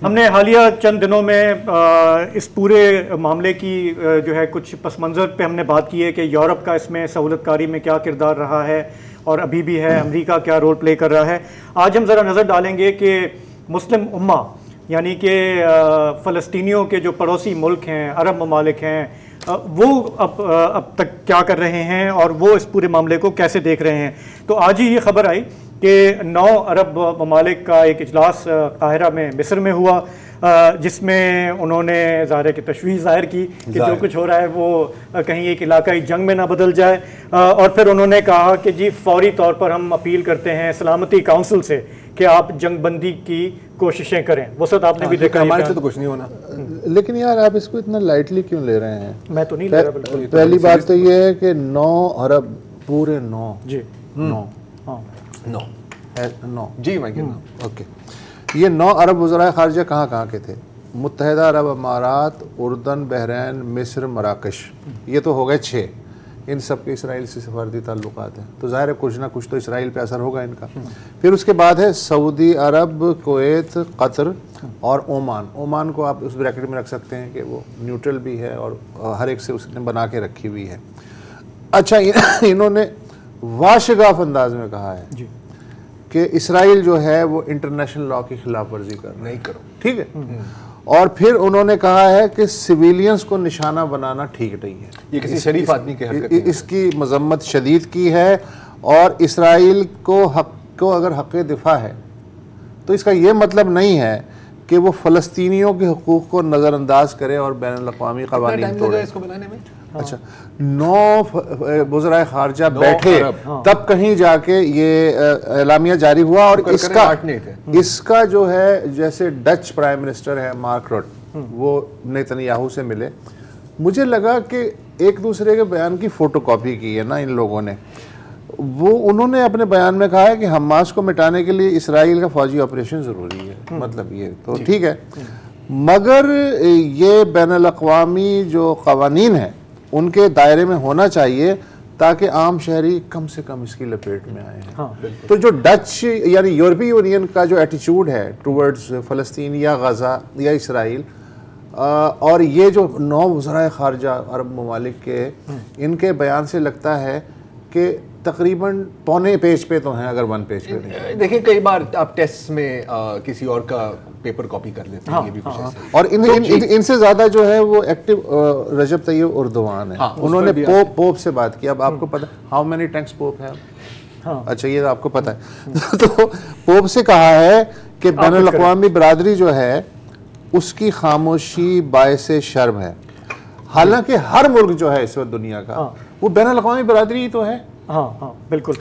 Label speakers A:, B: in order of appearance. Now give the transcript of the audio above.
A: हमने हालिया चंद दिनों में इस पूरे मामले की जो है कुछ पस मंज़र पे हमने बात की है कि यूरोप का इसमें सहूलतकारी में क्या किरदार रहा है और अभी भी है, अमेरिका क्या रोल प्ले कर रहा है। आज हम ज़रा नज़र डालेंगे कि मुस्लिम उम्मा यानी कि फ़लस्तीनियों के जो पड़ोसी मुल्क हैं, अरब ममालिक हैं, वो अब तक क्या कर रहे हैं और वो इस पूरे मामले को कैसे देख रहे हैं। तो आज ही ये खबर आई कि 9 अरब ममालिक का एक इजलास काहिरा में मिस्र में हुआ, जिसमें उन्होंने ज़ाहिर की तशवीश ज़ाहिर की कि जो कुछ हो रहा है वो कहीं एक इलाकाई जंग में ना बदल जाए। और फिर उन्होंने कहा कि जी फौरी तौर पर हम अपील करते हैं सलामती काउंसिल से कि आप जंगबंदी की कोशिशें करें। वो सब आपने भी देखा,
B: हमारे से तो कुछ नहीं होना।
C: लेकिन यार आप इसको इतना लाइटली क्यों ले रहे हैं?
A: मैं तो नहीं ले रहा बिल्कुल।
C: पहली बात तो ये है कि 9 अरब पूरे 9
A: जी
C: 9
B: 9 जी मैं कहना
C: ओके। ये 9 अरब वज़राए ख़ारिजा कहाँ के थे? मुत्तहिदा अरब अमारात, उर्दन, बहरैन, मिस्र, मराकश। ये तो हो गए 6। इन सब के इसराइल से सफारती ताल्लुकात हैं, तो ज़ाहिर है कुछ ना कुछ तो इसराइल पे असर होगा इनका। फिर उसके बाद है सऊदी अरब, कुवैत, कतर और ओमान। ओमान को आप उस ब्रैकेट में रख सकते हैं कि वो न्यूट्रल भी है और हर एक से उसने बना के रखी हुई है। अच्छा, इन्होंने वाशगाफ अंदाज में कहा है
A: जी
C: कि इसराइल जो है वो इंटरनेशनल लॉ की खिलाफ वर्जी कर
B: नहीं करो,
C: ठीक है। और फिर उन्होंने कहा है कि सिविलियंस को निशाना बनाना ठीक नहीं है।
B: ये किसी शरीफ आदमी की हरकत है।
C: इसकी मजम्मत शदीद की है। और इसराइल को अगर हक़ दिफा है तो इसका ये मतलब नहीं है कि वो फ़लस्तीनियों के हुकूक़ को नज़रअंदाज करे और बैनुल-अक़वामी क़वानीन तोड़े।
B: इसको बनाने में
C: अच्छा, 9 वज़राए ख़ारिजा बैठे तब कहीं जाके ये एलामिया जारी हुआ। और इसका जो है, जैसे डच प्राइम मिनिस्टर है मार्क रट, वो नेतन्याहू से मिले, मुझे लगा कि एक दूसरे के बयान की फ़ोटोकॉपी की है ना इन लोगों ने। वो उन्होंने अपने बयान में कहा है कि हमास को मिटाने के लिए इसराइल का फ़ौजी ऑपरेशन ज़रूरी है। मतलब ये तो ठीक है, मगर ये बैनुल-अक़वामी जो क़वानीन हैं उनके दायरे में होना चाहिए ताकि आम शहरी कम से कम इसकी लपेट में आए हैं।
A: हाँ,
C: तो जो डच यानी यूरोपीय यूनियन का जो एटीट्यूड है टूवर्ड्स फ़लस्तीन या गज़ा या इसराइल, और ये जो 9 वज़राए ख़ारिजा अरब ममालिक के, इनके बयान से लगता है कि तकरीबन पौने पेज पे तो हैं, अगर 1 पेज पे नहीं।
B: देखिए कई बार आप टेस्ट में किसी और का पेपर कॉपी कर लेते हैं। ये भी कुछ ऐसे।
C: और इनसे ज़्यादा जो है वो एक्टिव रजब तैयब उर्दवान है। उन्होंने पोप से बात की। अब आपको पता हाउ मेनी टैंक्स पोप है? अच्छा, ये आपको पता है। तो पोप से कहा है कि बैनुल-अक़वामी बरादरी जो है उसकी खामोशी बायसे शर्म है। हालांकि हर मुल्क जो है इस वक्त दुनिया का, वो बैनुल-अक़वामी बरादरी ही तो है।
A: हाँ बिल्कुल।